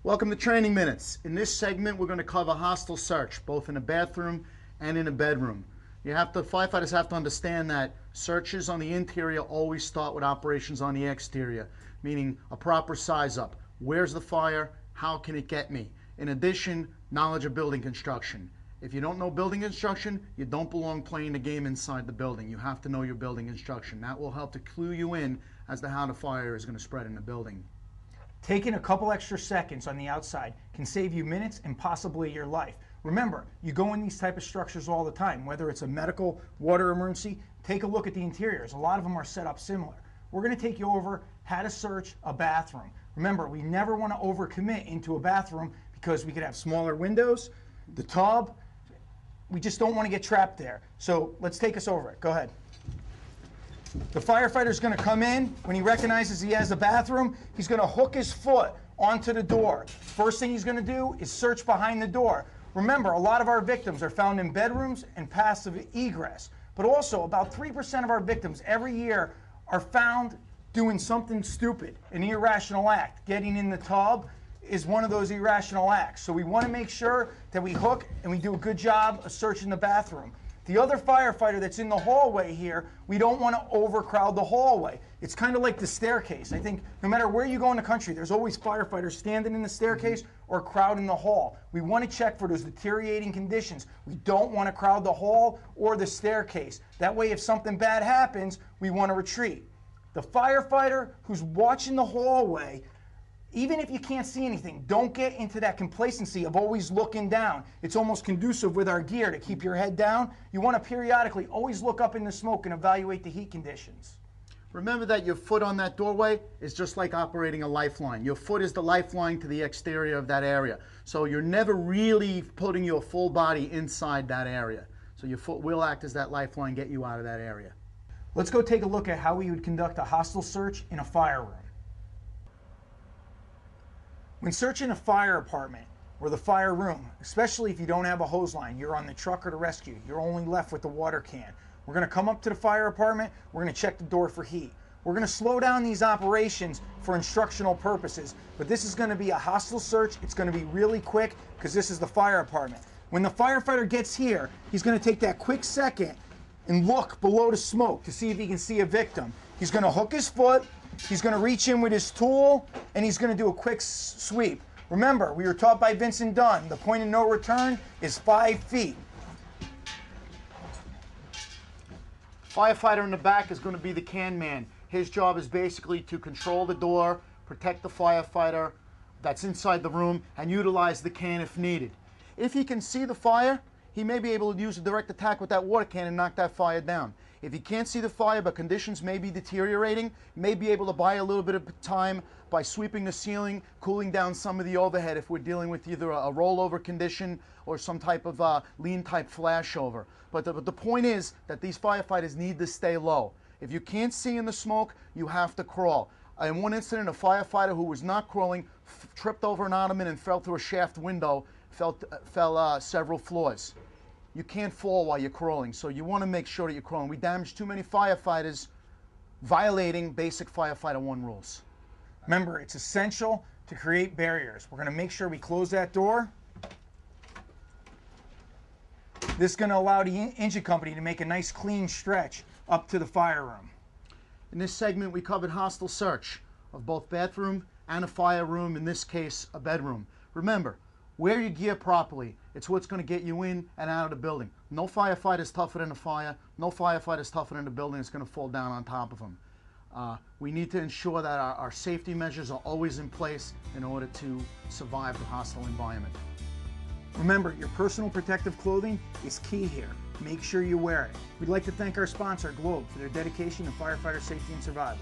Welcome to Training Minutes. In this segment, we're going to cover hostile search, both in a bathroom and in a bedroom. Firefighters have to understand that searches on the interior always start with operations on the exterior, meaning a proper size up. Where's the fire? How can it get me? In addition, knowledge of building construction. If you don't know building construction, you don't belong playing the game inside the building. You have to know your building construction. That will help to clue you in as to how the fire is going to spread in the building. Taking a couple extra seconds on the outside can save you minutes and possibly your life. Remember, you go in these type of structures all the time, whether it's a medical, water emergency, take a look at the interiors. A lot of them are set up similar. We're going to take you over how to search a bathroom. Remember, we never want to overcommit into a bathroom because we could have smaller windows, the tub. We just don't want to get trapped there. So let's take us over it. Go ahead. The firefighter's going to come in. When he recognizes he has a bathroom, he's going to hook his foot onto the door. First thing he's going to do is search behind the door. Remember, a lot of our victims are found in bedrooms and passive egress. But also, about 3% of our victims every year are found doing something stupid, an irrational act. Getting in the tub is one of those irrational acts. So we want to make sure that we hook and we do a good job of searching the bathroom. The other firefighter that's in the hallway here, we don't want to overcrowd the hallway. It's kind of like the staircase. I think no matter where you go in the country, there's always firefighters standing in the staircase or crowding the hall. We want to check for those deteriorating conditions. We don't want to crowd the hall or the staircase. That way, if something bad happens, we want to retreat. The firefighter who's watching the hallway, even if you can't see anything, don't get into that complacency of always looking down. It's almost conducive with our gear to keep your head down. You want to periodically always look up in the smoke and evaluate the heat conditions. Remember that your foot on that doorway is just like operating a lifeline. Your foot is the lifeline to the exterior of that area. So you're never really putting your full body inside that area. So your foot will act as that lifeline, get you out of that area. Let's go take a look at how we would conduct a hostile search in a fire room. When searching a fire apartment or the fire room, especially if you don't have a hose line, you're on the truck or the rescue, you're only left with the water can. We're going to come up to the fire apartment, we're going to check the door for heat. We're going to slow down these operations for instructional purposes, but this is going to be a hostile search. It's going to be really quick because this is the fire apartment. When the firefighter gets here, he's going to take that quick second and look below the smoke to see if he can see a victim. He's going to hook his foot, he's going to reach in with his tool, and he's going to do a quick sweep. Remember, we were taught by Vincent Dunn, the point of no return is 5 feet. Firefighter in the back is going to be the can man. His job is basically to control the door, protect the firefighter that's inside the room, and utilize the can if needed. If he can see the fire, he may be able to use a direct attack with that water can and knock that fire down. If he can't see the fire but conditions may be deteriorating, may be able to buy a little bit of time by sweeping the ceiling, cooling down some of the overhead if we're dealing with either a rollover condition or some type of lean type flashover. But the point is that these firefighters need to stay low. If you can't see in the smoke, you have to crawl. In one incident, a firefighter who was not crawling tripped over an ottoman and fell through a shaft window, fell several floors. You can't fall while you're crawling, so you want to make sure that you're crawling. We damaged too many firefighters violating basic firefighter 1 rules. Remember, it's essential to create barriers. We're going to make sure we close that door. This is going to allow the engine company to make a nice clean stretch up to the fire room. In this segment, we covered hostile search of both bathroom and a fire room, in this case, a bedroom. Remember, wear your gear properly. It's what's going to get you in and out of the building. No firefighter is tougher than a fire. No firefighter is tougher than a building that's going to fall down on top of them. We need to ensure that our safety measures are always in place in order to survive the hostile environment. Remember, your personal protective clothing is key here. Make sure you wear it. We'd like to thank our sponsor, Globe, for their dedication to firefighter safety and survival.